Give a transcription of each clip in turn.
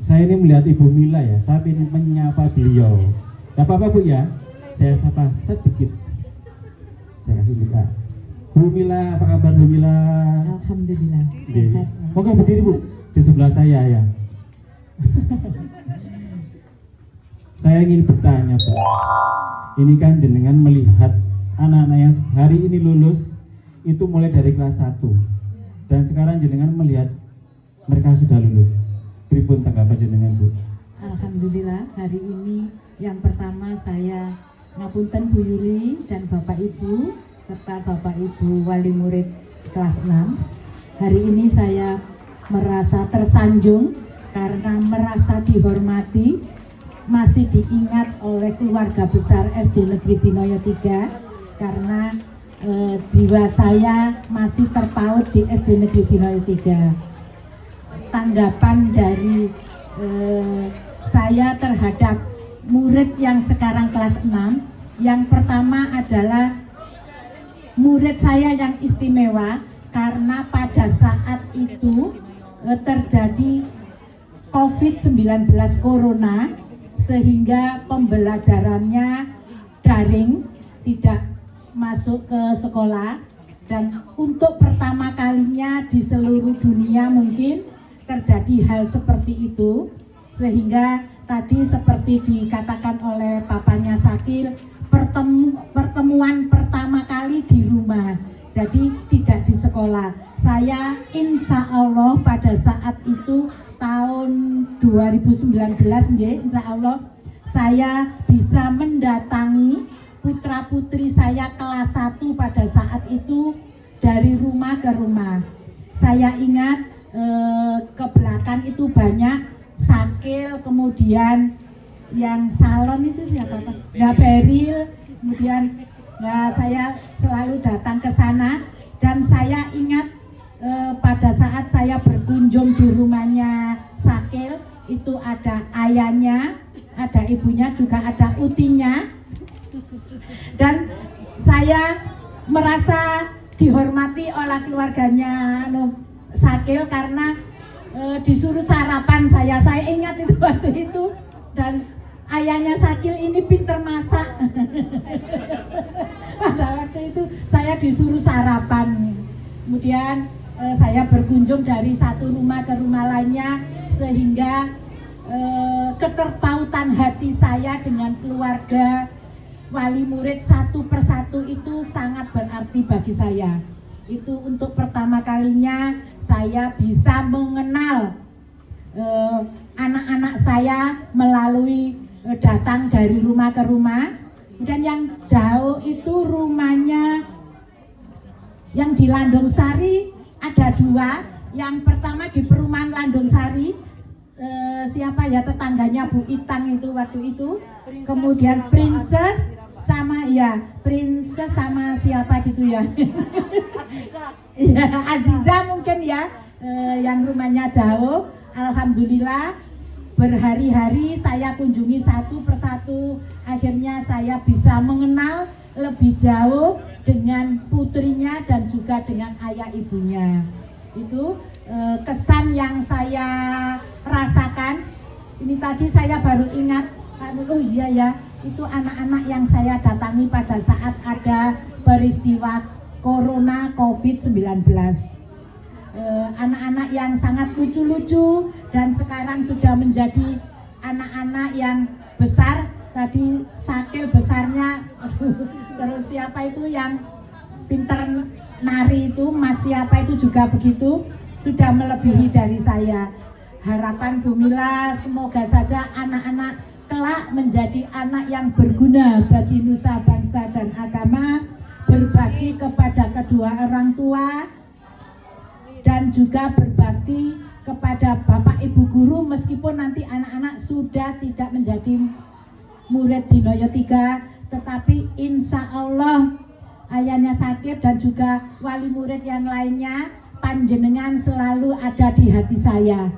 Saya ini melihat Ibu Mila ya, saya ingin menyapa beliau. Gak apa-apa Bu ya, saya sapa sedikit. Saya kasih Mila. Bu Mila, apa kabar Bu Mila? Alhamdulillah. Sehat. Sehat. Moga berdiri Bu, di sebelah saya ya. Saya ingin bertanya Bu, ini kan jenengan melihat anak-anak yang hari ini lulus itu mulai dari kelas 1 dan sekarang jenengan melihat mereka sudah lulus. Pripun tanggapan jenengan Bu? Alhamdulillah, hari ini yang pertama saya ngapunten Bu Yuli dan Bapak Ibu serta Bapak Ibu wali murid kelas 6. Hari ini saya merasa tersanjung karena merasa dihormati, masih diingat oleh keluarga besar SD Negeri Dinoyo 3 karena jiwa saya masih terpaut di SD Negeri Dinoyo 3. Tanggapan dari saya terhadap murid yang sekarang kelas 6, yang pertama adalah murid saya yang istimewa karena pada saat itu terjadi COVID-19 Corona sehingga pembelajarannya daring, tidak masuk ke sekolah, dan untuk pertama kalinya di seluruh dunia mungkin terjadi hal seperti itu, sehingga tadi seperti dikatakan oleh papanya Sakil, pertemuan pertama kali di rumah, jadi tidak di sekolah. Saya insya Allah pada saat itu tahun 2019 insya Allah saya bisa mendatangi putra putri saya kelas 1 pada saat itu dari rumah ke rumah. Saya ingat ke belakang itu banyak Sakil, kemudian yang salon itu siapa Pak? Ya Beril, kemudian ya saya selalu datang ke sana dan saya ingat pada saat saya berkunjung di rumahnya Sakil itu ada ayahnya, ada ibunya, juga ada utinya, dan saya merasa dihormati oleh keluarganya Sakil karena disuruh sarapan. Saya ingat itu waktu itu, dan ayahnya Sakil ini pinter masak. Pada waktu itu saya disuruh sarapan, kemudian saya berkunjung dari satu rumah ke rumah lainnya, sehingga keterpautan hati saya dengan keluarga wali murid satu persatu itu sangat berarti bagi saya. Itu untuk pertama kalinya saya bisa mengenal anak-anak saya melalui datang dari rumah ke rumah. Dan yang jauh itu rumahnya yang di Landung Sari ada 2. Yang pertama di perumahan Landung Sari, siapa ya, tetangganya Bu Itang itu waktu itu. Kemudian Princess sama ya, Princess sama siapa gitu ya. Ya, Aziza mungkin ya, yang rumahnya jauh. Alhamdulillah berhari-hari saya kunjungi satu persatu, akhirnya saya bisa mengenal lebih jauh dengan putrinya dan juga dengan ayah ibunya. Itu kesan yang saya rasakan. Ini tadi saya baru ingat, oh iya ya, itu anak-anak yang saya datangi pada saat ada peristiwa Corona COVID-19. Anak-anak yang sangat lucu-lucu dan sekarang sudah menjadi anak-anak yang besar. Tadi Sakil besarnya, terus siapa itu yang pinter nari itu, Mas siapa itu juga begitu, sudah melebihi dari saya. Harapan Bu Mila semoga saja anak-anak kelak menjadi anak yang berguna bagi nusa bangsa dan agama, berbakti kepada kedua orang tua, dan juga berbakti kepada Bapak Ibu guru meskipun nanti anak-anak sudah tidak menjadi murid Dinoyo 3, tetapi insya Allah ayahnya Sakir dan juga wali murid yang lainnya, panjenengan selalu ada di hati saya.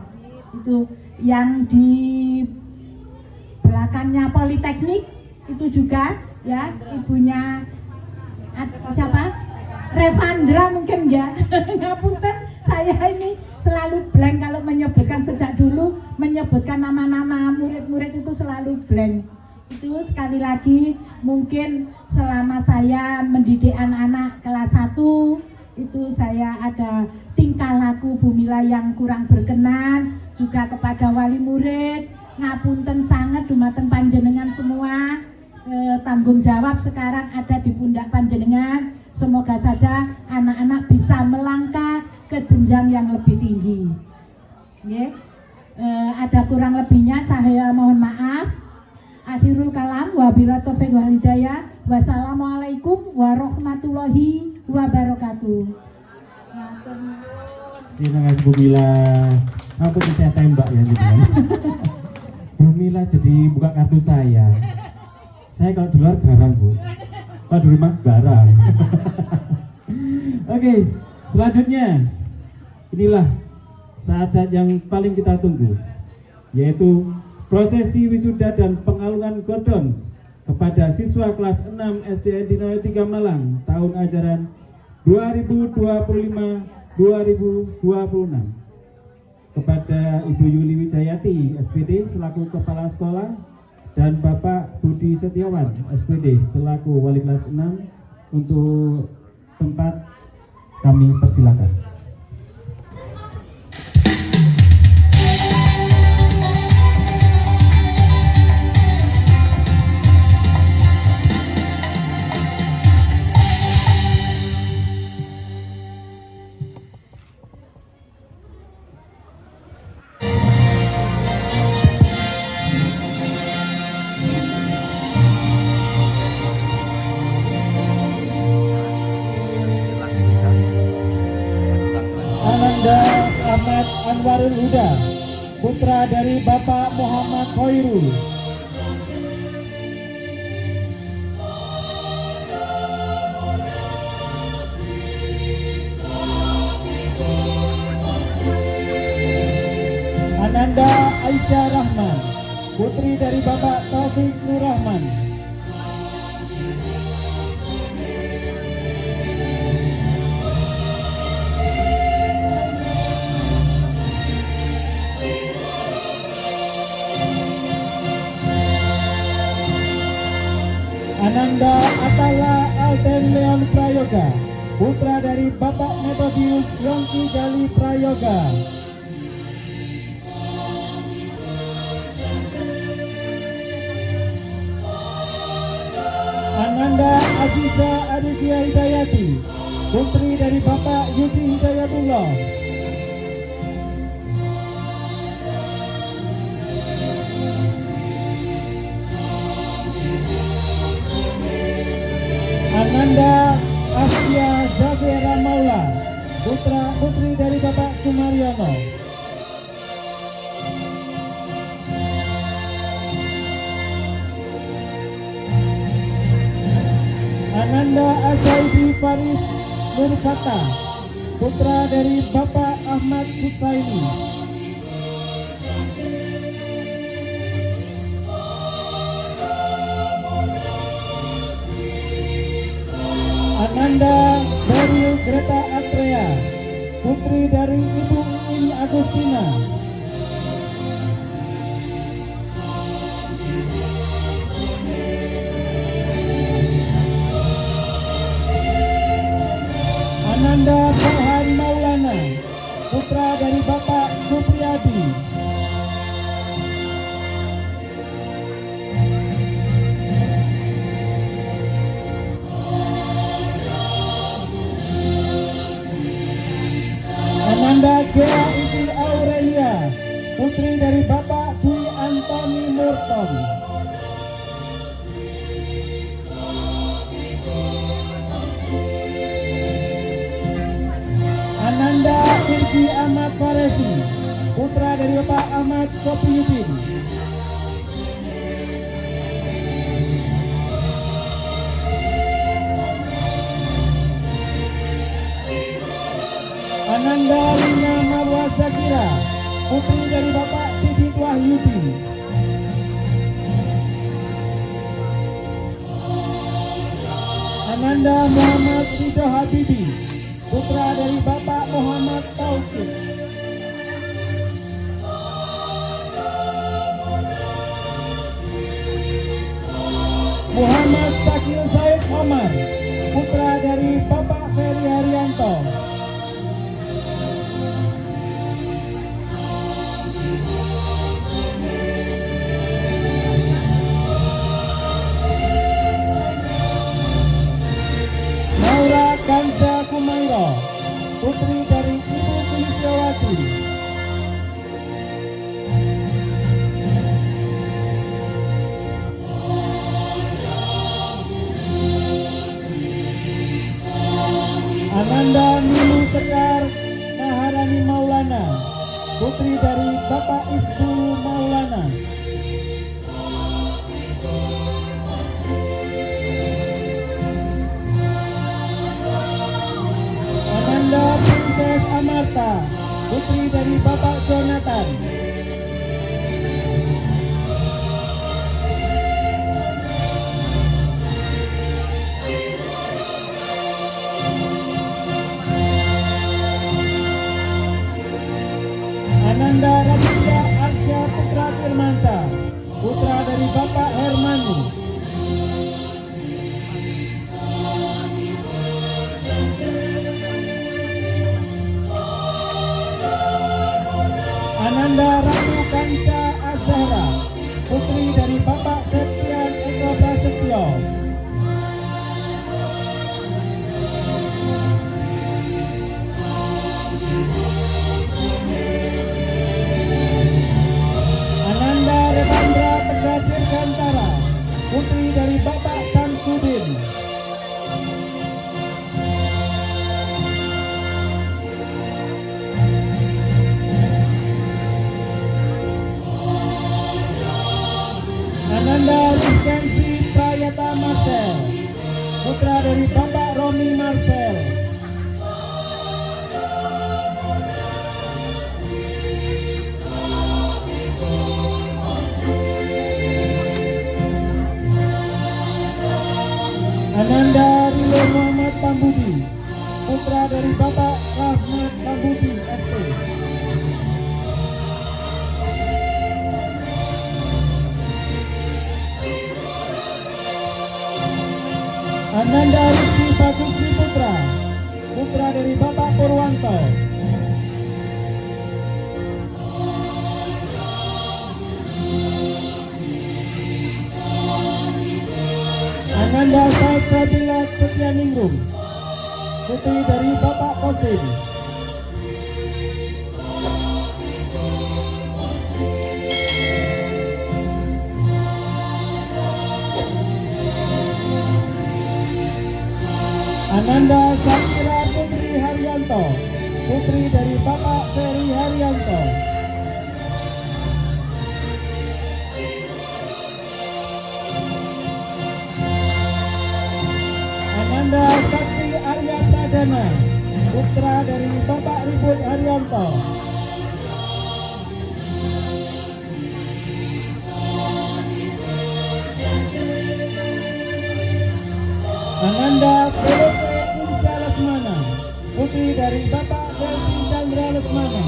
Itu yang di belakangnya Politeknik itu juga ya, ibunya siapa? Revandra mungkin ya. Ngapunten, Saya ini selalu blank kalau menyebutkan, sejak dulu menyebutkan nama-nama murid-murid itu selalu blank. Itu sekali lagi mungkin selama saya mendidik anak-anak kelas 1 itu saya ada tingkah laku Bu Mila yang kurang berkenan, juga kepada wali murid ngapunten sangat dumateng panjenengan semua. Tanggung jawab sekarang ada di pundak panjenengan. Semoga saja anak-anak bisa melangkah ke jenjang yang lebih tinggi. Ada kurang lebihnya saya mohon maaf. Akhirul kalam, wabillahi taufiq wal hidayah. Wassalamualaikum warahmatullahi wabarakatuh. Terima kasih Bu Mila. Aku saya tembak ya gitu kan. Bu Mila jadi buka kartu saya. Saya kalau di luar garang Bu, kalau di rumah garang. Oke, selanjutnya inilah saat-saat yang paling kita tunggu, yaitu prosesi wisuda dan pengalungan godon kepada siswa kelas 6 SDN Dinoyo 3 Malang tahun ajaran 2025-2026 kepada Ibu Yuli Wijayati SPD selaku Kepala Sekolah dan Bapak Budi Setiawan SPD selaku Wali kelas 6 untuk tempat kami persilakan. Ahmad Anwarul Huda, putra dari Bapak Muhammad Khairul. Ananda Aisyah Rahman, putri dari Bapak Taufik Nur Rahman. Ananda Atala Alden Leon Prayoga, putra dari Bapak Metodius Yongki Gali Prayoga. Ananda Aziza Aditya Hidayati, putri dari Bapak Yudi Hidayatullah. Ananda Asya Zahira Maula, putri dari Bapak Sumaryono. Ananda Asyaibi Faris Nurfata, putra dari Bapak Ahmad Husaini. Ananda Daryl Greta Atrea, putri dari Ibu In Agustina. Ananda Farhan Maulana, putra dari Bapak Supriyadi. Ananda Gea Iti Aurelia, putri dari Bapak Dwi Antoni Murton. Ananda Irgi Ahmad Faresi, putra dari Bapak Ahmad Sofiuddin. Ananda Lina Marwa Zakira, putri dari Bapak Didit Wahyudi. Ananda Muhammad Ridho Habibi, putra dari Bapak Muhammad Taufik. putri dari Bapak Samsudin. Ananda Rizkansi Prayata Marcel, putra dari Bapak Romi Marcel. Ananda Rio Muhammad Tambudi, putra dari Bapak Rahmat Tambudi SP. Ananda Rizky Basuki Putra, putra dari Bapak Purwanto. Ananda Said Sabila Setianingrum, putri dari Bapak Kosim. Ananda Sakira Putri Haryanto, putri dari Bapak Ferry Haryanto. Ananda Sakti Arya Pradana, putra dari Bapak Ribut Haryanto. Ananda Pelope Insya Lesmana, putri dari Bapak Delvi Chandra Lesmana.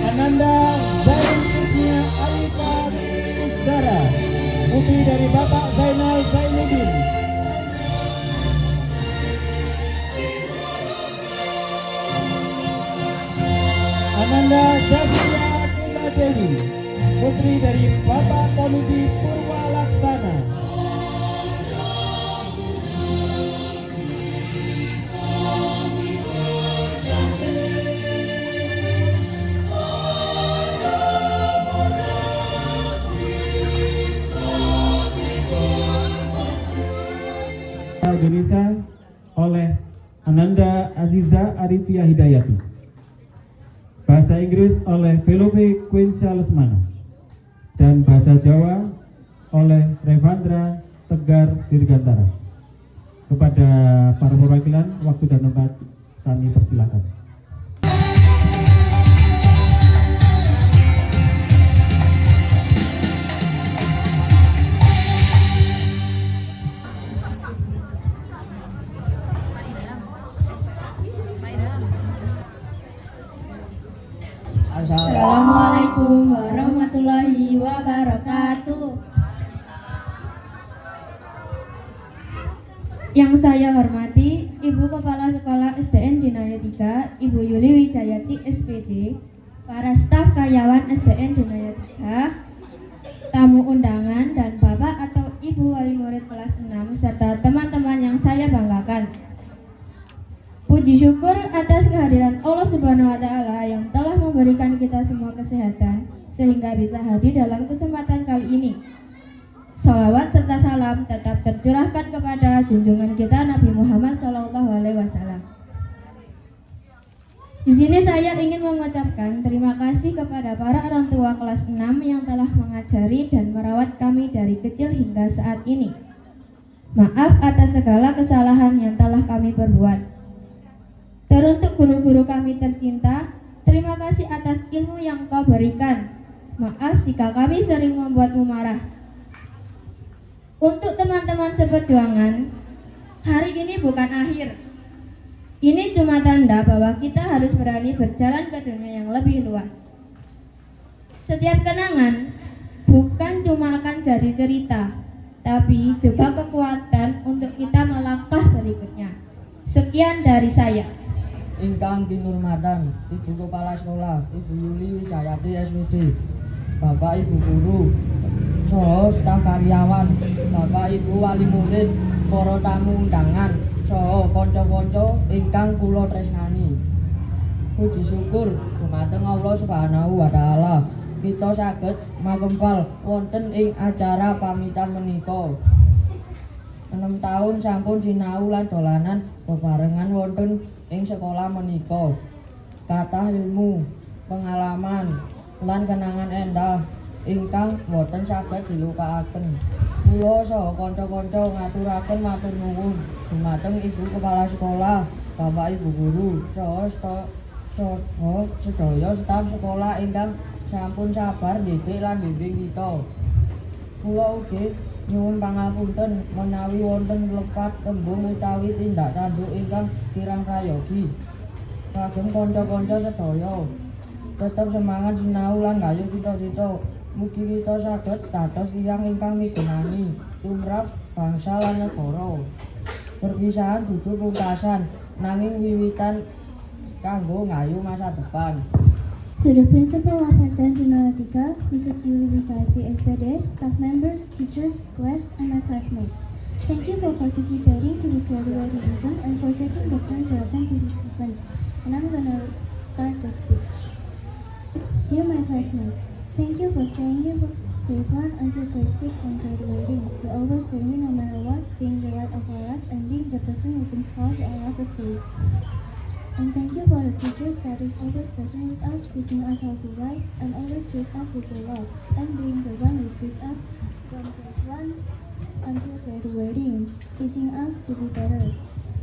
Ananda Zain Kurnia Alika Usdara, putri dari Bapak Zainal Zainuddin. Ananda Zasya Dewi, putri dari Bapak Komiti Purwa Laksana. Indonesia oleh Ananda Aziza Arifia Hidayati. Bahasa Inggris oleh Velope Quincia Lesmana. Dan bahasa Jawa oleh Revandra Tegar Dirgantara. Kepada para perwakilan, waktu dan tempat kami persilakan. Assalamualaikum warahmatullahi wabarakatuh. Yang saya hormati Ibu Kepala Sekolah SDN Dinaya 3, Ibu Yuli Wijayati SPD, para staf karyawan SDN Dinaya 3, tamu undangan dan Bapak atau Ibu wali murid kelas 6 serta teman-teman yang saya banggakan. Puji syukur atas kehadiran Allah Subhanahu wa Ta'ala yang telah memberikan kita semua kesehatan sehingga bisa hadir dalam kesempatan kali ini. Salawat serta salam tetap tercurahkan kepada junjungan kita Nabi Muhammad SAW. Di sini saya ingin mengucapkan terima kasih kepada para orang tua kelas 6 yang telah mengajari dan merawat kami dari kecil hingga saat ini. Maaf atas segala kesalahan yang telah kami perbuat. Teruntuk guru-guru kami tercinta, terima kasih atas ilmu yang Kau berikan. Maaf jika kami sering membuatmu marah. Untuk teman-teman seperjuangan, hari ini bukan akhir. Ini cuma tanda bahwa kita harus berani berjalan ke dunia yang lebih luas. Setiap kenangan bukan cuma akan jadi cerita, tapi juga kekuatan untuk kita melangkah berikutnya. Sekian dari saya. Ingkang kinurmatan Ibu Kepala Sekolah Ibu Yuli Wijayati SPD, Bapak Ibu Guru, saha staf karyawan, Bapak Ibu wali murid, para tamu undangan, saha kanca-kanca ingkang kula tresnani. Puji syukur dumateng Allah Subhanahu wa taala. Kita saged makempal wonten ing acara pamitan menika. 6 tahun sampun sinau lan dolanan bebarengan wonten ing sekolah menika. Kathah ilmu, pengalaman, lan kenangan endah ingkang boten saged dilupakaken. Kula saha kanca-kanca ngaturaken matur nuwun dumateng Ibu Kepala Sekolah, Bapak Ibu Guru, saha sedaya staf sekolah ingkang sampun sabar didik lan bimbing kita. Kula ugi nyuwun pangapunten menawi wonten lepat tembung utawi tindak tanduk ingkang kirang prayogi. Kagem kanca-kanca sedaya tetep semangat sinau lan gayuh cita-cita. Mugi kita saged dados tiyang ingkang migunani tumrap bangsa lan negara. Perpisahan dudu pungkasan nanging wiwitan kanggo ngayu masa depan. To the principal of SDN Junayatika, Mrs. Yuli Wijayati SPD, staff members, teachers, class, and my classmates. Thank you for participating to this graduating event and for taking the time to attend to this event. And I'm gonna start the speech. Dear my classmates, thank you for staying here for grade 1 until grade 6 and graduating. You always stay here no matter what, being the light of our life and being the person who brings color to our life stay. And thank you for the teachers that is always present with us, teaching us how to write, and always treat us with your love, and being the one who teaches us from grade 1 until graduating, teaching us to be better.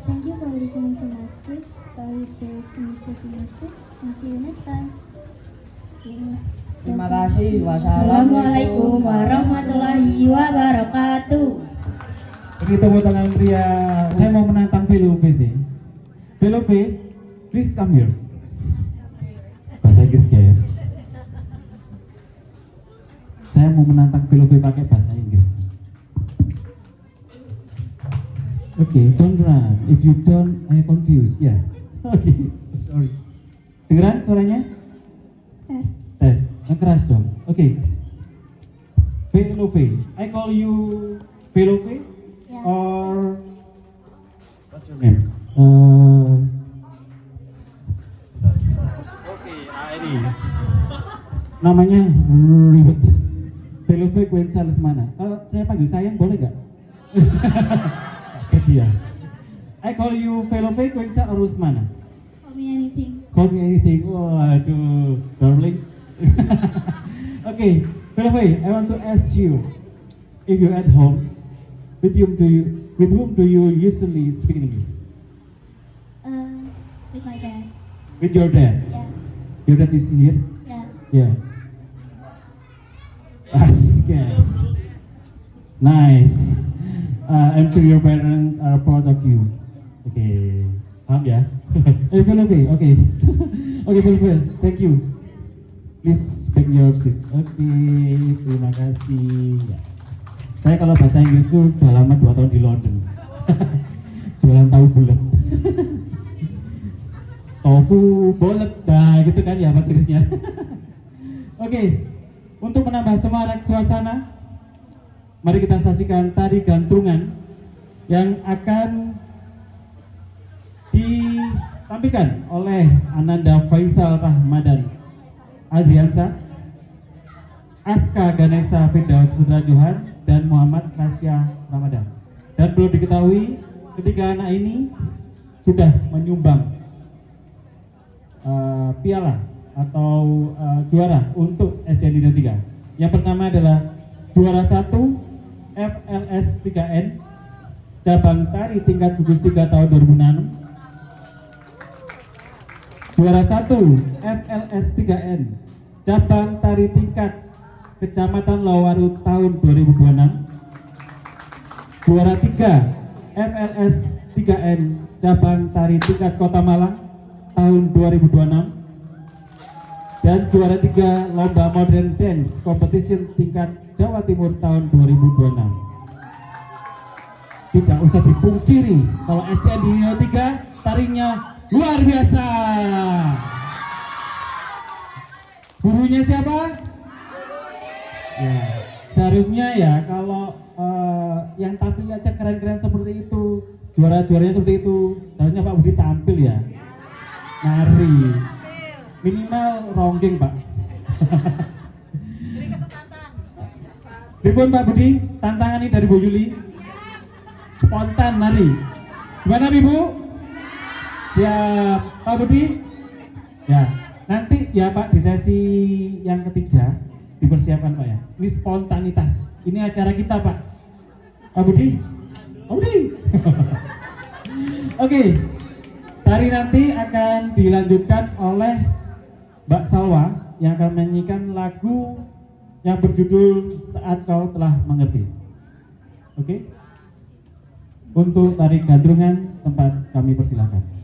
Thank you for listening to my speech. Sorry if there is a mistake in my speech, and see you next time. Terima kasih. Assalamualaikum warahmatullahi wabarakatuh. Beri tepuk tangan pria. Saya mau menantang Velovi sih. Velovi, please come here. Bahasa Inggris guys. Saya mau menantang Velovi pakai bahasa Inggris. Okay, don't run. If you don't, I confused. Yeah. Okay, sorry. Dengeran suaranya? Yes. Tes. Yang keras dong. Okay. Velovi. I call you Velovi Yeah. or what's your name? Ini namanya ribet. Velovi Quensa Lesmana. Saya panggil sayang boleh nggak? Oke dia. I call you Velovi Quensa or Lesmana? Call me anything. Call me anything. Waduh, darling. Okay, Velovi, I want to ask you, if you're at home, with whom do you usually speak in English? With my dad. With your dad. Yeah. Your dad is here? Yeah. Yeah. Yes. Nice. I'm sure your parents are proud of you. Okay. Paham ya? Velovi, okay. Okay, Velovi, thank you. Please take your seat. Okay, terima kasih. Ya. Saya kalau bahasa Inggris tuh udah lama 2 tahun di London. Jualan tahu bulat. Tofu bolet, nah gitu kan ya bahasa Inggrisnya. Oke, untuk menambah semarak suasana, mari kita saksikan tari gantungan yang akan ditampilkan oleh Ananda Faisal Rahmadan Adriansa, Aska Ganesha Firdaus Putra Johan, dan Muhammad Rasya Ramadan. Dan perlu diketahui, ketiga anak ini sudah menyumbang piala atau juara untuk SDN Dino 3. Yang pertama adalah juara 1 FLS 3N cabang tari tingkat gugus 3 tahun 2006. Juara 1 FLS 3N cabang tari tingkat Kecamatan Lawaru tahun 2026. Juara 3 FLS 3N cabang tari tingkat Kota Malang tahun 2026. Dan juara 3 Lomba Modern Dance Competition tingkat Jawa Timur tahun 2026. Tidak usah dipungkiri kalau SDN Dino 3 tarinya luar biasa. Gurunya siapa? Ya, seharusnya ya kalau yang tampil aja keren-keren seperti itu, juara-juaranya seperti itu, seharusnya Pak Budi tampil ya, nari. minimal ronggeng Pak. Pripun Pak Budi, tantangan ini dari Bu Yuli? Spontan nari. Gimana Ibu? Siap. Pak Budi? Ya, nanti ya Pak di sesi yang ketiga dipersiapkan Pak ya. Ini spontanitas. Ini acara kita Pak. Pak Budi? Pak Budi? Oke. Tari nanti akan dilanjutkan oleh Mbak Salwa yang akan menyanyikan lagu yang berjudul Saat Kau Telah Mengerti. Oke? Untuk tari gandrungan tempat kami persilakan.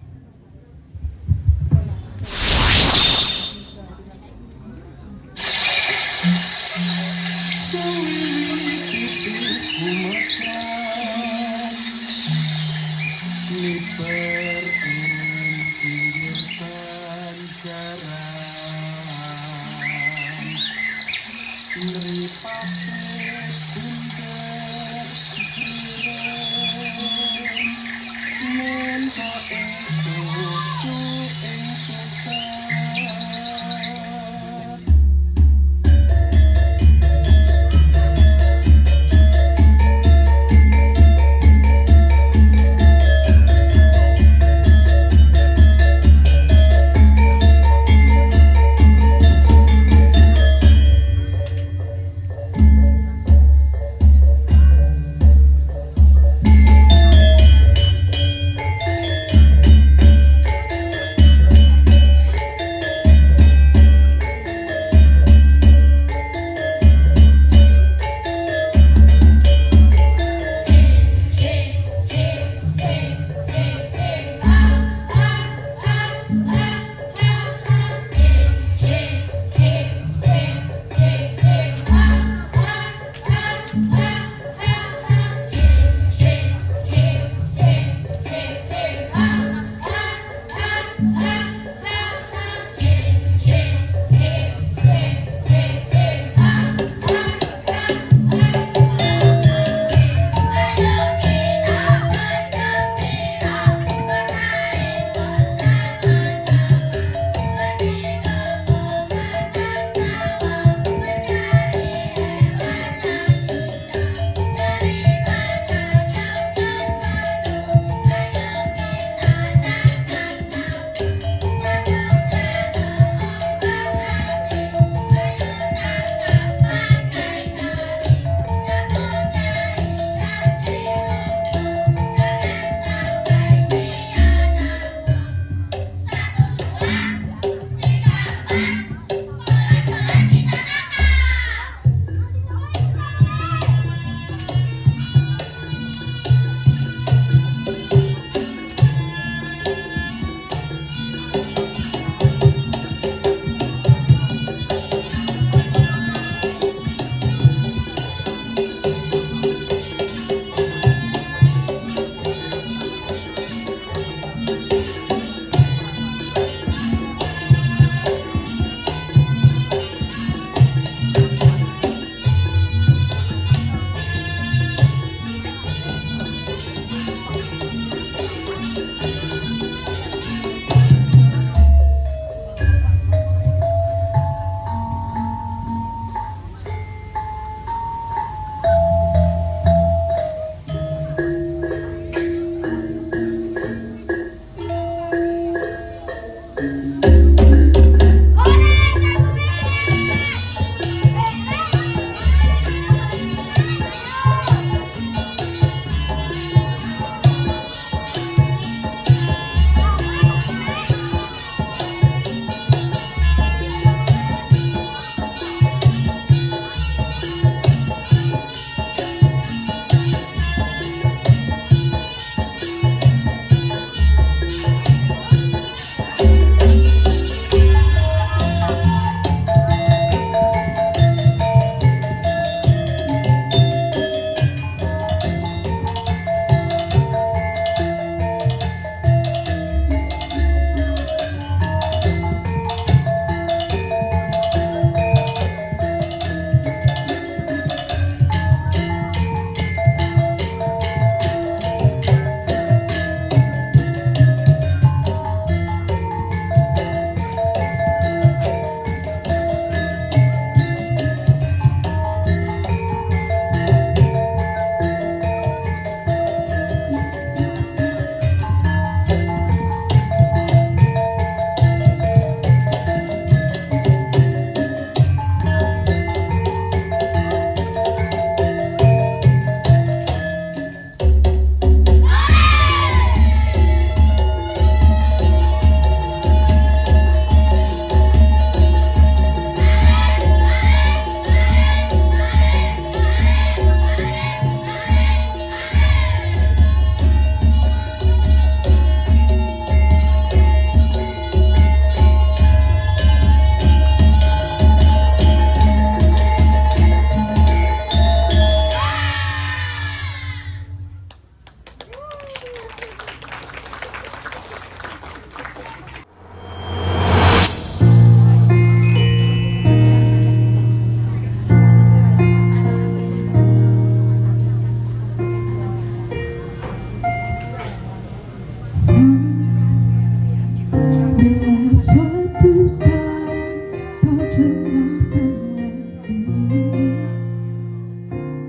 Bila suatu saat kau dengarkan lagu ini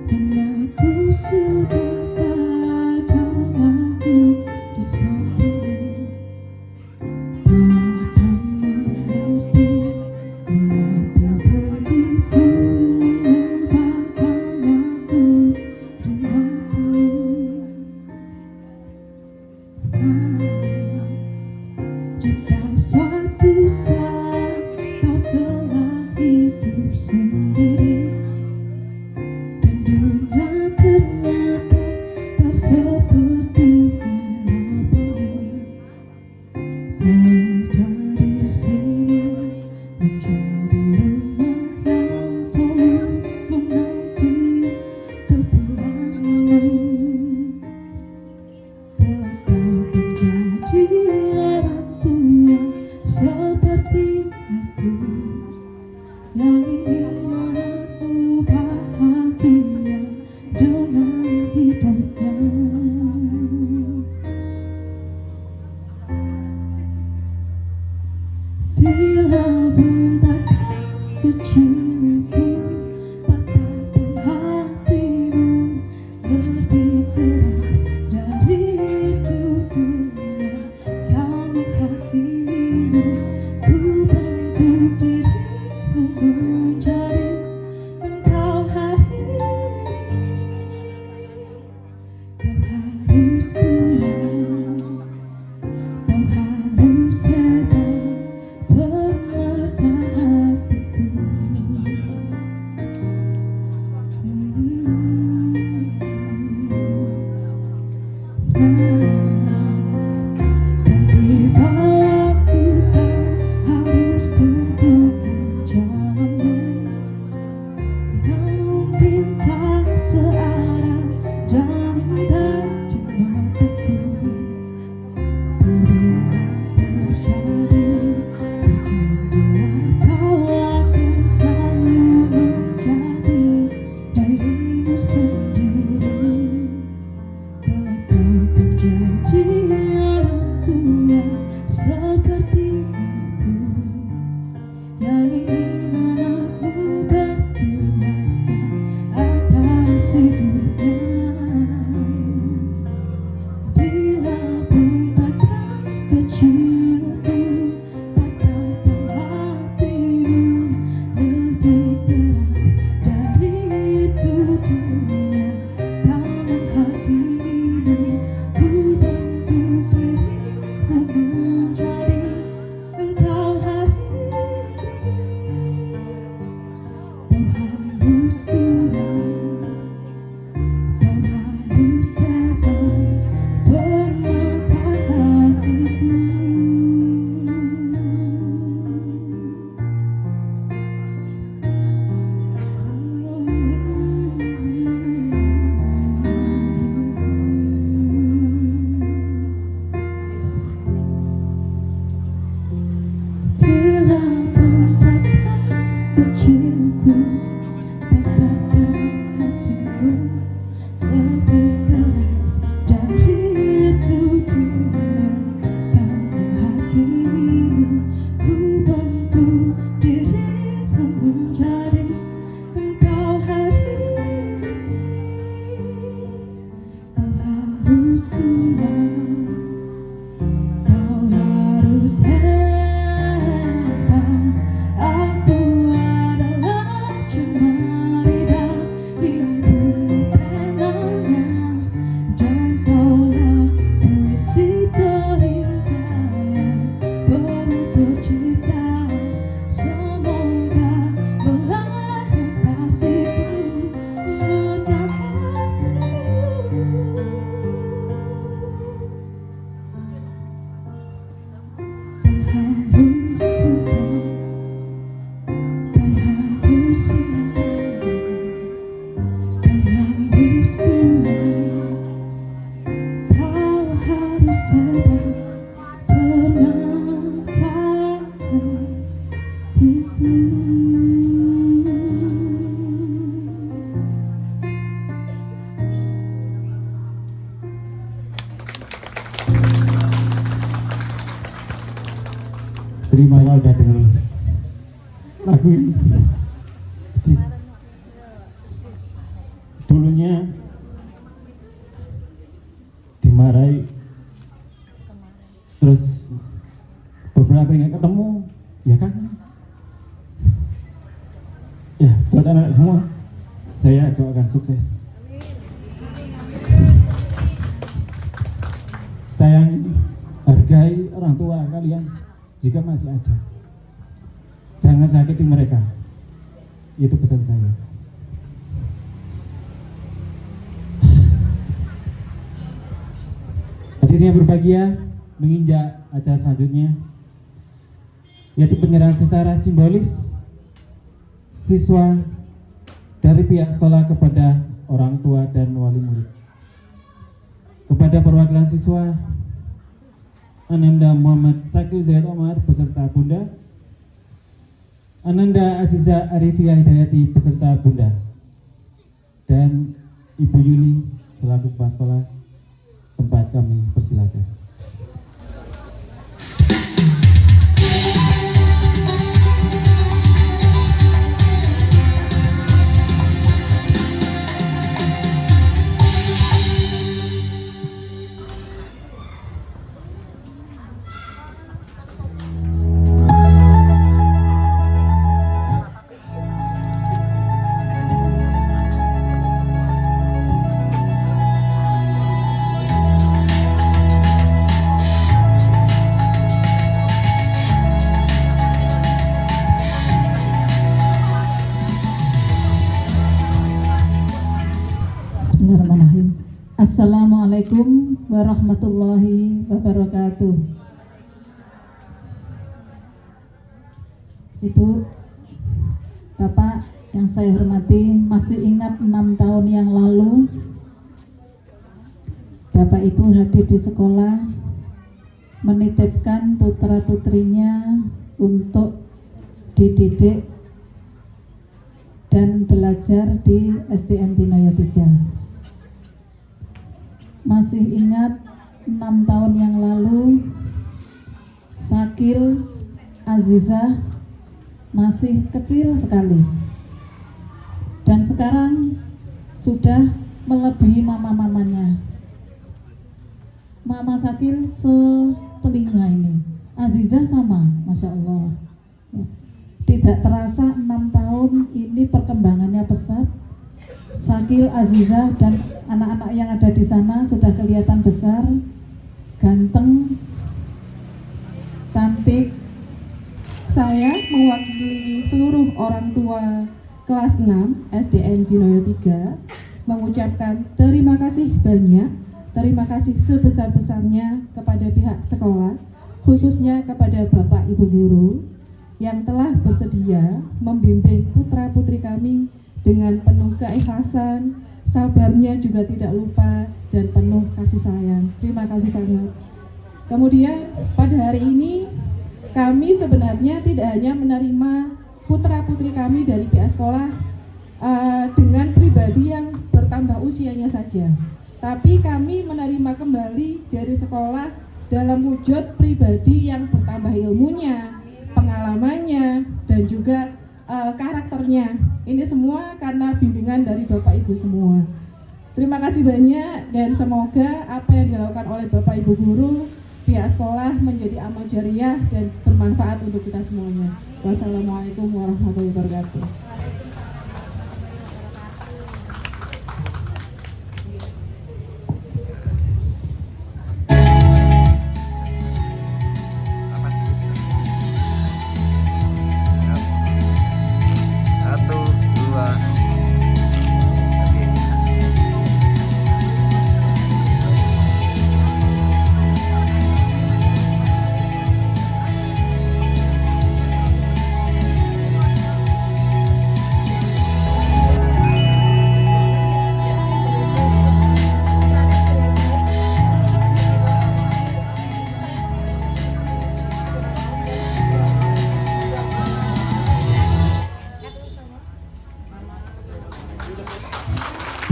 dan aku sudah tak ada lagi di sampingmu, kau akan mengerti mengapa begitu mengubahkan aku denganmu. Jika suatu saat kau telah hidup sendiri dan dunia ternyata tak seperti harapanmu, kerja di sini menjadi rumah yang selalu menanti kepulanganmu. Kelak kau menjadi orang tua seperti aku yang ingin anakmu bahagia dengan hidupnya. Bila bentakan kecilku patahkan hatimu lebih keras dari hidup dunia yang menghakimimu, ku bantu dirimu menjadi engkau hari ini. Kau harus kuat, kau harus hebat, pemerintah hatiku. Terima ya udah denger lagu ini. Sedih. Dulunya dimarahi, terus beberapa yang ketemu, ya kan? Ya, buat anak semua, saya doakan sukses. Sayang, hargai orang tua kalian jika masih ada. Jangan sakiti mereka. Itu pesan saya. Hadirin yang berbahagia, menginjak acara selanjutnya, yaitu penyerahan secara simbolis siswa dari pihak sekolah kepada orang tua dan wali murid. Kepada perwakilan siswa, Ananda Muhammad Sakil Zaid Omar beserta Bunda, Ananda Aziza Arifia Hidayati beserta Bunda, dan Ibu Yuli selaku kepala sekolah tempat kami persilakan. Bismillahirrahmanirrahim. Assalamualaikum warahmatullahi wabarakatuh. Ibu, Bapak yang saya hormati, masih ingat 6 tahun yang lalu Bapak Ibu hadir di sekolah menitipkan putra-putrinya untuk dididik dan belajar di SDN Dinoyo 3. Masih ingat 6 tahun yang lalu Sakil Azizah masih kecil sekali, dan sekarang sudah melebihi mama-mamanya. Mama Sakil setelinga ini, Azizah sama, Masya Allah. Tidak terasa 6 tahun ini perkembangannya pesat. Sakil, Azizah, dan anak-anak yang ada di sana sudah kelihatan besar, ganteng, cantik. Saya mewakili seluruh orang tua kelas 6 SDN Dinoyo 3 mengucapkan terima kasih banyak, terima kasih sebesar-besarnya kepada pihak sekolah, khususnya kepada Bapak Ibu Guru yang telah bersedia membimbing putra-putri kami dengan penuh keikhlasan, sabarnya juga tidak lupa, dan penuh kasih sayang. Terima kasih sangat. Kemudian pada hari ini kami sebenarnya tidak hanya menerima putra-putri kami dari pihak sekolah dengan pribadi yang bertambah usianya saja, tapi kami menerima kembali dari sekolah dalam wujud pribadi yang bertambah ilmunya, pengalamannya, dan juga karakternya. Ini semua karena bimbingan dari Bapak Ibu semua. Terima kasih banyak, dan semoga apa yang dilakukan oleh Bapak Ibu Guru, pihak sekolah menjadi amal jariah dan bermanfaat untuk kita semuanya. Wassalamualaikum warahmatullahi wabarakatuh.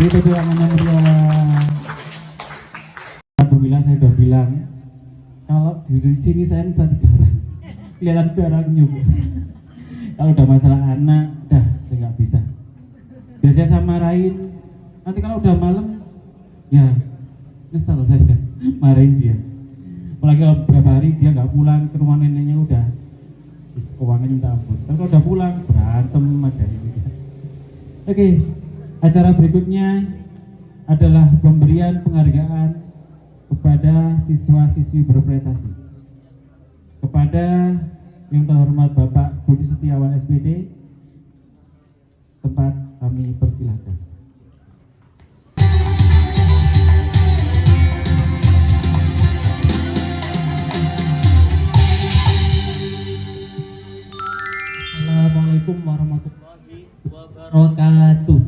Itu yang mulia. Alhamdulillah saya sudah bilang kalau di sini saya minta 3 hari. kelihatan garangnya Bu. Kalau udah masalah anak, udah saya nggak bisa. Biasanya saya marahin, nanti kalau udah malam, ya nyesel saya marahin dia. Apalagi kalau beberapa hari dia nggak pulang ke rumah neneknya, udah keuangan minta ampun. Tapi kalau udah pulang, berantem aja ini. Oke, acara berikutnya adalah pemberian penghargaan kepada siswa-siswi berprestasi. Kepada yang terhormat Bapak Budi Setiawan SPD, tempat kami persilahkan. Assalamualaikum warahmatullahi wabarakatuh.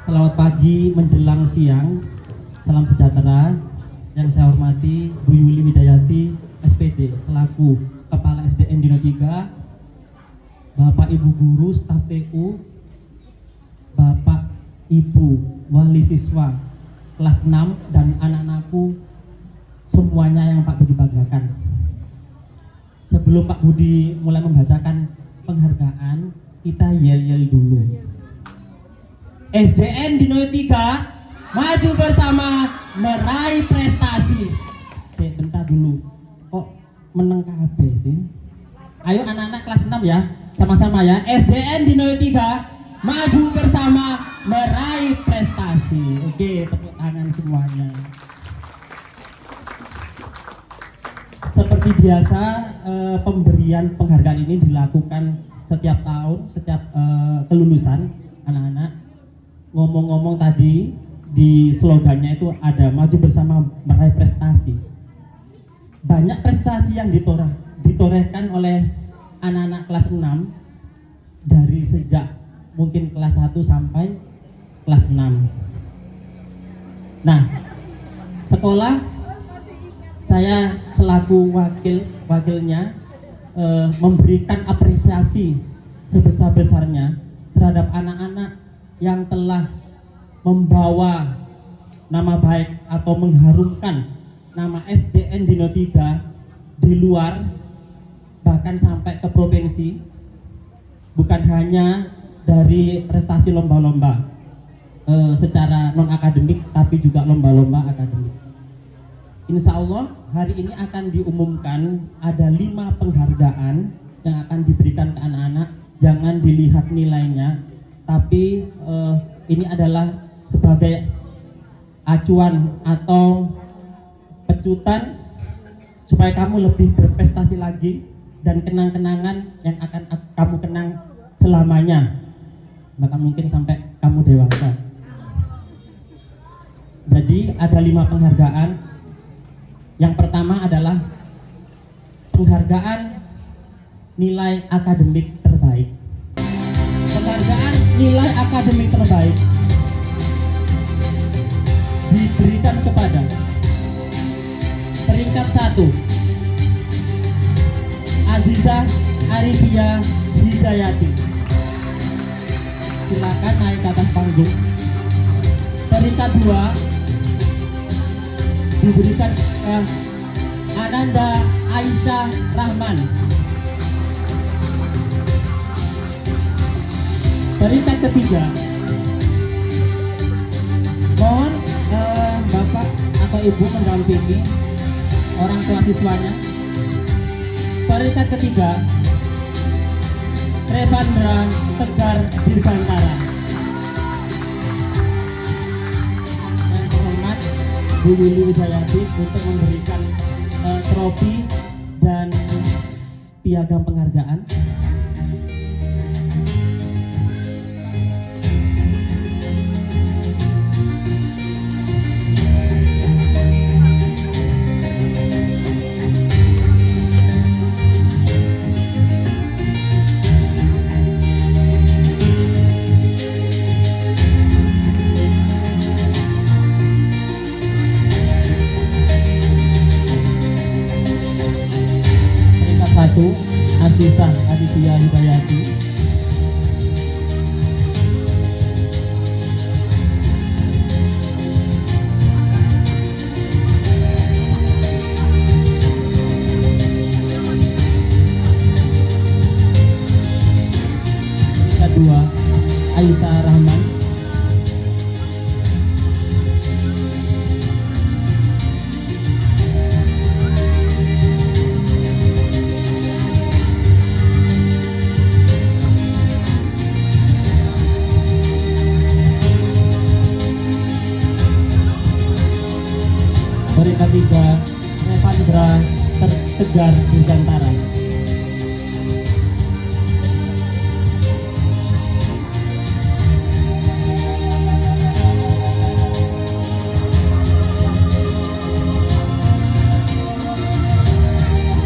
Selamat pagi menjelang siang. Salam sejahtera. Yang saya hormati Bu Yuli Widayati SPD selaku Kepala SDN Dino 3, Bapak Ibu guru, staf TU, Bapak Ibu wali siswa kelas 6 dan anak-anakku semuanya yang Pak Budi banggakan. Sebelum Pak Budi mulai membacakan penghargaan, kita yel-yel dulu. SDN Dino 3 maju bersama meraih prestasi. Oke, bentar dulu. Kok meneng KB sih? Ayo anak-anak kelas 6 ya, sama-sama ya. SDN Dino 3 maju bersama meraih prestasi. Oke, tepuk tangan semuanya. Seperti biasa, pemberian penghargaan ini dilakukan setiap tahun, setiap kelulusan anak-anak. Ngomong-ngomong tadi di slogannya itu ada maju bersama meraih prestasi. Banyak prestasi yang ditorehkan oleh anak-anak kelas 6 dari sejak mungkin kelas 1 sampai kelas 6. Nah, sekolah saya selaku wakilnya memberikan apresiasi sebesar-besarnya terhadap anak-anak yang telah membawa nama baik atau mengharumkan nama SDN Dino 3 di luar, bahkan sampai ke provinsi, bukan hanya dari prestasi lomba-lomba secara non-akademik, tapi juga lomba-lomba akademik. Insya Allah hari ini akan diumumkan ada 5 penghargaan yang akan diberikan ke anak-anak. Jangan dilihat nilainya, tapi ini adalah sebagai acuan atau pecutan supaya kamu lebih berprestasi lagi dan kenang-kenangan yang akan kamu kenang selamanya, bahkan mungkin sampai kamu dewasa. Jadi ada 5 penghargaan. Yang pertama adalah penghargaan nilai akademik terbaik. Penghargaan nilai akademik terbaik diberikan kepada peringkat 1 Aziza Arifia Hidayati. Silakan naik ke atas panggung. Peringkat 2 diberikan Ananda Aisyah Rahman. Peringkat ketiga, mohon Bapak atau Ibu mendampingi orang tua siswanya. Peringkat ketiga, Revandra Tegar Dirgantara. Yang terhormat Bu Yuli Widayati untuk memberikan trofi dan piagam penghargaan. Aziza Arifia Hidayati. Tegar Nusantara.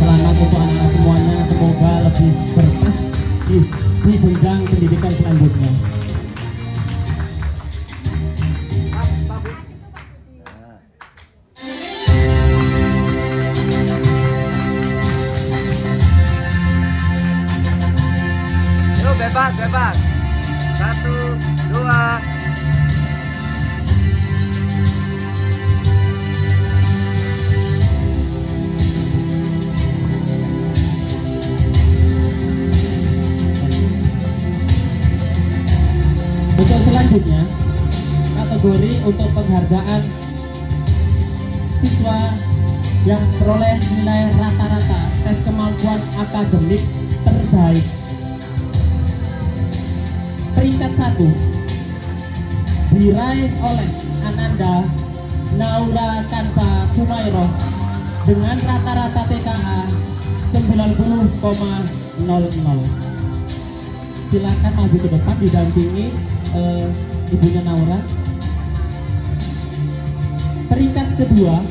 Selamat untuk anak-anak semuanya, semoga lebih berkah di jenjang pendidikan selanjutnya. Yuk bebas, bebas. 1, 2. Untuk selanjutnya, kategori untuk penghargaan siswa yang peroleh nilai rata-rata tes kemampuan akademik terbaik. Peringkat 1 diraih oleh Ananda Naura Kansa Kumairo dengan rata-rata TKA 90,00. Silakan maju ke depan didampingi ibunya Naura. Peringkat kedua,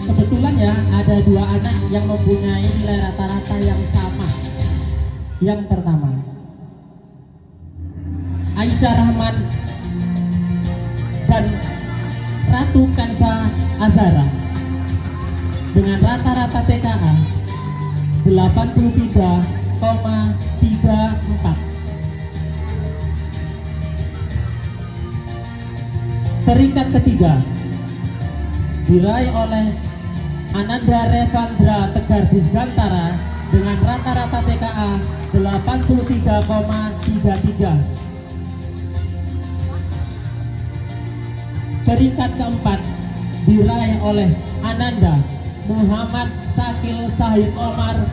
kebetulan ya ada dua anak yang mempunyai nilai rata-rata yang sama. Yang pertama, Aisyah Rahman dan Ratu Kansa Azara dengan rata-rata TKA 83,34. Peringkat ketiga diraih oleh Ananda Revandra Tegar Dirgantara dengan rata-rata TKA 83,33. Peringkat keempat diraih oleh Ananda Muhammad Sakil Sahid Omar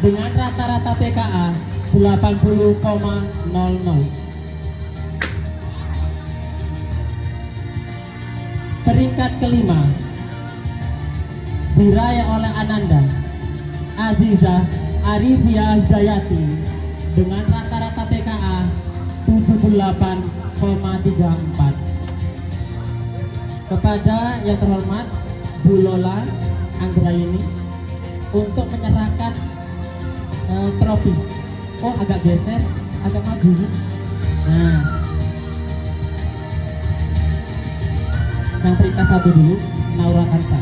dengan rata-rata TKA 80,00. Peringkat kelima diraih oleh Ananda Aziza Arifia Hidayati dengan rata-rata TKA 78,34. Kepada yang terhormat Bu Lola Anggraini untuk menyerahkan trofi. Oh, agak geser, agak maju. Nah, yang peringkat 1 dulu, Naura Kansa.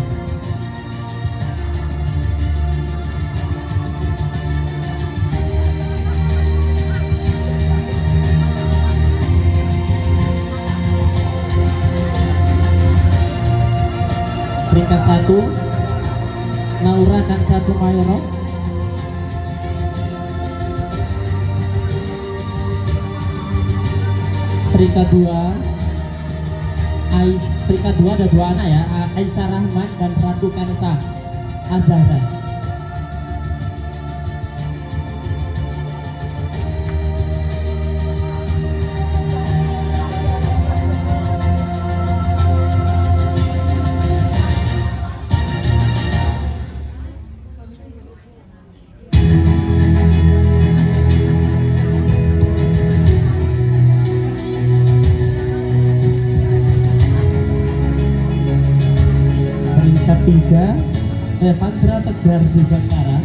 Peringkat 1, Naura Kansa Kumairo. Peringkat 2, peringkat 2 ada dua anak ya, Aisyah Rahman dan Ratu Kansa Azhara. Tiga, Revandra Tegar Dirgantara.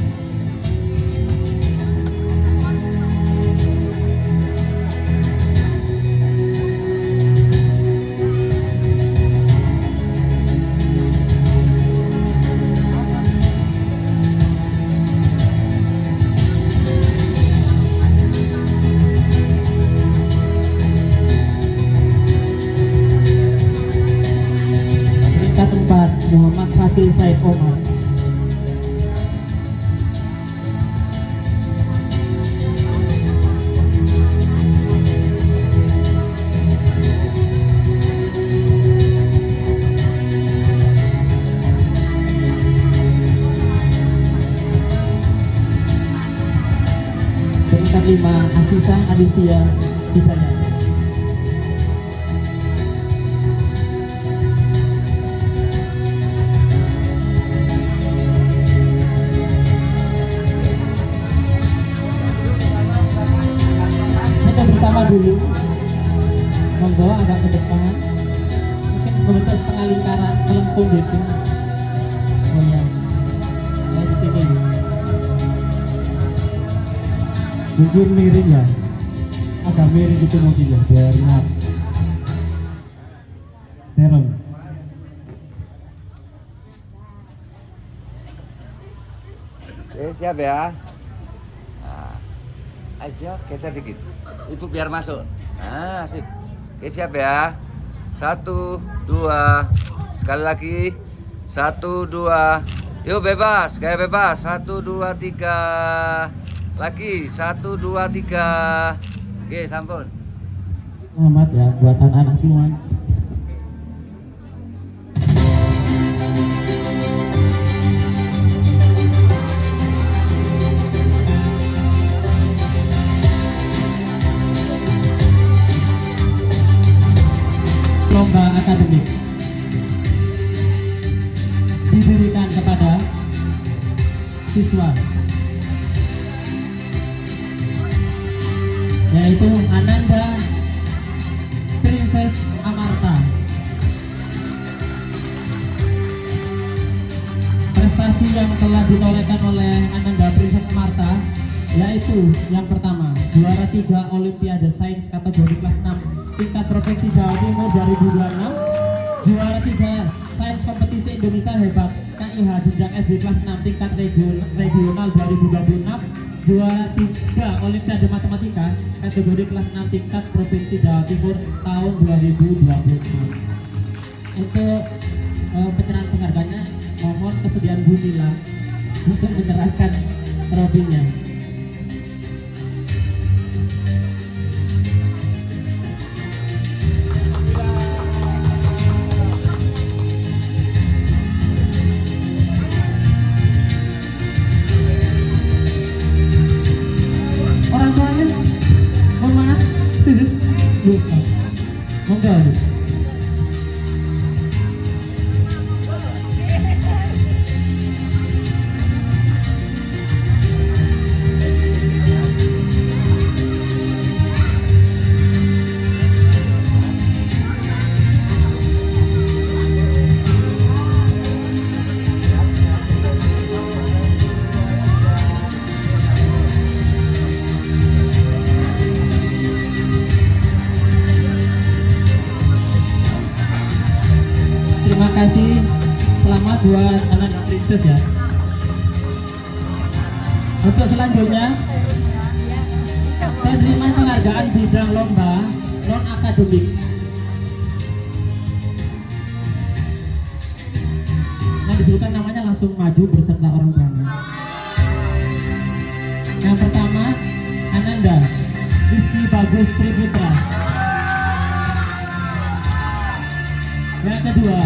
Peringkat 4, Muhammad Sakil Said Omar. Peringkat 5, Asisah Aditya Hidayat. Mungkin miring ya, agak miring gitu mungkin ya, biar enak. Serem. Oke, siap ya. Nah, ayo siap, geser dikit. Ibu biar masuk. Nah, sip. Oke, siap ya. 1, 2, sekali lagi. 1, 2. Yuk bebas, gaya bebas. 1, 2, 3. Lagi 1, 2, 3. Oke, sampun. Selamat ya buat anak-anak semua. Lomba akademik diberikan kepada siswa yaitu Ananda Princess Amarta. Prestasi yang telah ditorehkan oleh Ananda Princess Amarta yaitu yang pertama, juara 3 Olimpiade Sains kategori kelas 6 tingkat Provinsi Jawa Timur 2026, juara 3 Sains Kompetisi Indonesia Hebat KIH jenjang SD kelas 6 tingkat regional 2026, juara 3 Olimpiade Matematika kategori kelas 6 tingkat Provinsi Jawa Timur tahun 2026. Untuk penyerahan penghargaannya mohon kesediaan Bu Nila untuk menyerahkan trofinya. Orang tuanya mohon maaf lupa. Monggo. Terima kasih, selamat buat anak-anak princess ya. Untuk selanjutnya penerima penghargaan bidang lomba non akademik. Yang disebutkan namanya langsung maju beserta orang tuanya. Yang pertama Ananda Rizky Bagus Triputra. Yang kedua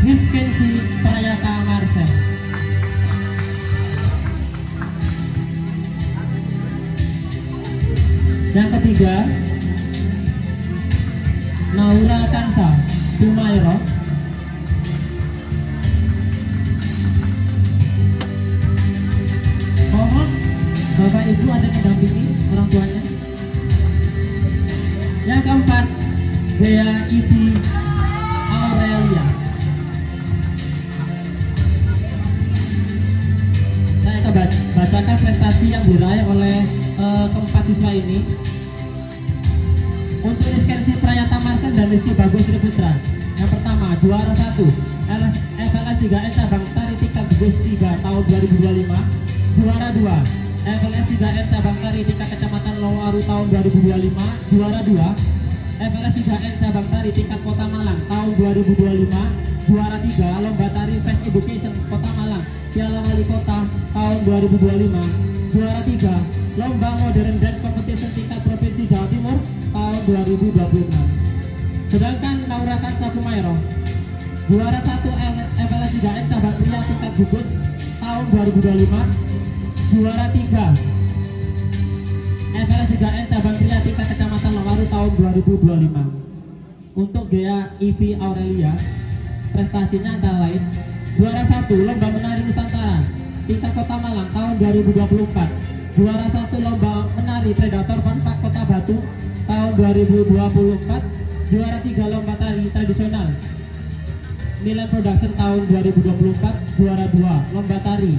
Rizkensi Prayata Marcel. Yang ketiga Naura Kansa Sumairo. Mohon Bapak Ibu ada mendampingi orang tuanya. Yang keempat Dea Ibi Aurelia. Saya akan bacakan prestasi yang diraih oleh keempat siswa ini. Untuk Rizkensi Prayata Marsen dan Rizky Bagus Triputra. Yang pertama, juara 1 FLS 3N cabang tari tingkat gugus 3 tahun 2025. Juara 2 FLS 3N cabang tari tingkat kecamatan Lowaru tahun 2025. Juara 2 FLS 3N cabang tari tingkat Kota Malang tahun 2025. Juara 3 Lomba Tari Fest Education Kota Malang Piala Wali Kota tahun 2025. Juara 3 Lomba Modern Dance Competition tingkat Provinsi Jawa Timur tahun 2026. Sedangkan Naura Kansa Sumairo juara 1 FLS 3N cabang pria tingkat gugus tahun 2025. Juara 3 FLS 3N cabang pria tingkat kecamatan Lowaru tahun 2025. Untuk Gea Ivi Aurelia, prestasinya antara lain juara 1 Lomba Menari Nusantara tingkat Kota Malang tahun 2024. Juara 1 Lomba Menari Predator Konpak Kota Batu tahun 2024. Juara 3 Lomba Tari Tradisional Milan Production tahun 2024. Juara 2 Lomba Tari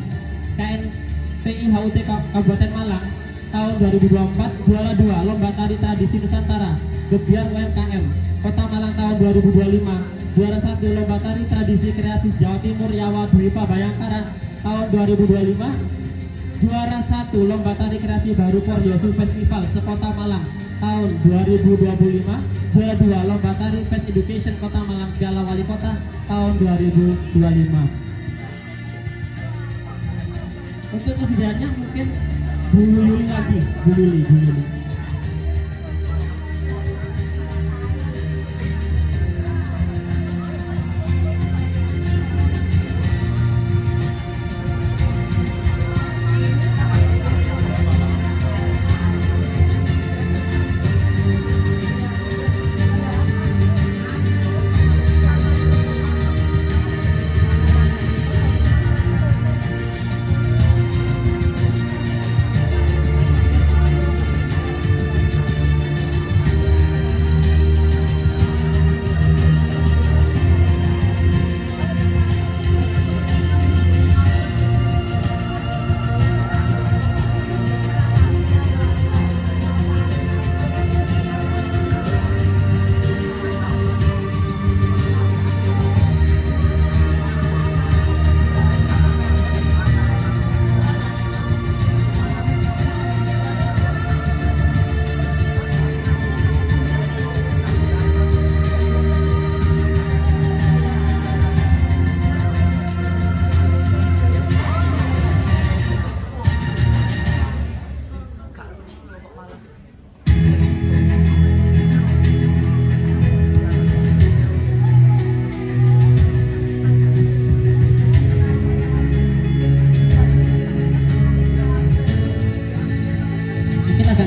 KNPI STI HUT Kabupaten Malang tahun 2024 juara 2 Lomba Tari Tradisi Nusantara Gebiar UMKM Kota Malang tahun 2025, juara 1 Lomba Tari Tradisi Kreasi Jawa Timur Yawa Dwipa Bayangkara tahun 2025, juara 1 Lomba Tari Kreasi Baru Poryosu Festival Sekota Malang tahun 2025, juara 2 Lomba Tari Fest Education Kota Malang Piala Wali Kota tahun 2025. Untuk kesediaannya mungkin Bu Luli lagi, Bu Luli.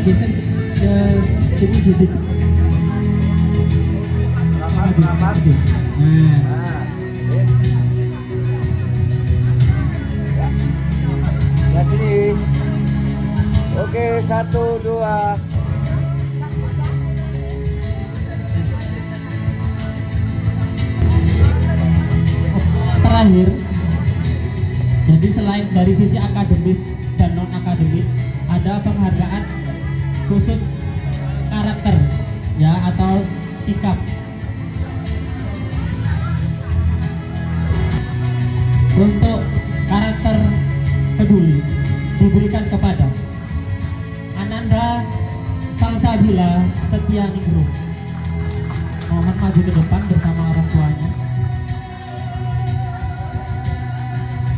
Geser ke sini sedikit. Rapat. Nah, Ya sini. Oke, 1, 2. terakhir, jadi selain dari sisi akademis dan non akademis, ada penghargaan khusus karakter ya atau sikap. Untuk karakter peduli diberikan kepada Ananda Salsabila Setianingrum. Mohon maju ke depan bersama orang tuanya.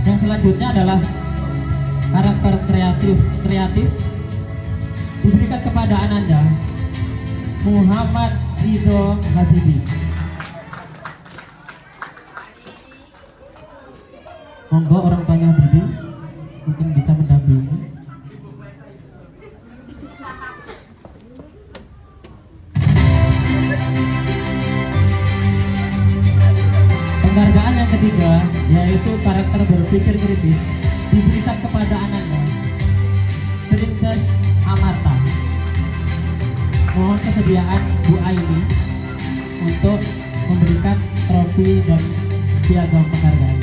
Yang selanjutnya adalah karakter kreatif diberikan kepada Ananda Muhammad Ridho Habibi. Monggo orang tuanya Habibi mungkin bisa mendampingi. Penghargaan yang ketiga yaitu karakter berpikir kritis diberikan kepada Ananda Princess Amarta. Mohon kesediaan Bu Aini untuk memberikan trofi dan piagam penghargaan.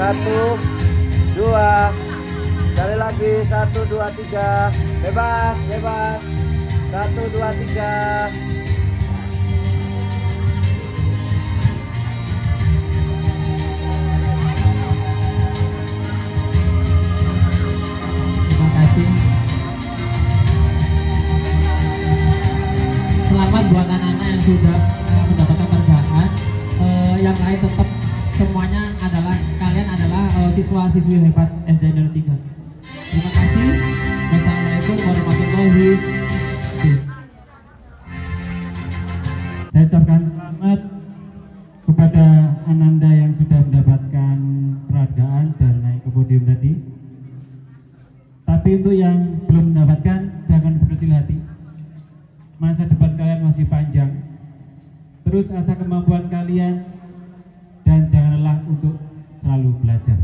1, 2. Sekali lagi 1, 2, 3. Bebas, bebas. 1, 2, 3. Terima kasih. Selamat buat anak-anak yang sudah mendapatkan penghargaan. Yang lain tetap semuanya adalah kalian adalah siswa-siswi hebat SDN 03. Terima kasih. Wassalamualaikum warahmatullahi wabarakatuh. Saya ucapkan selamat kepada Ananda yang sudah mendapatkan penghargaan dan naik ke podium tadi. Tapi untuk yang belum mendapatkan, jangan berkecil hati. Masa depan kalian masih panjang. Terus asah kemampuan kalian dan jangan lelah untuk selalu belajar.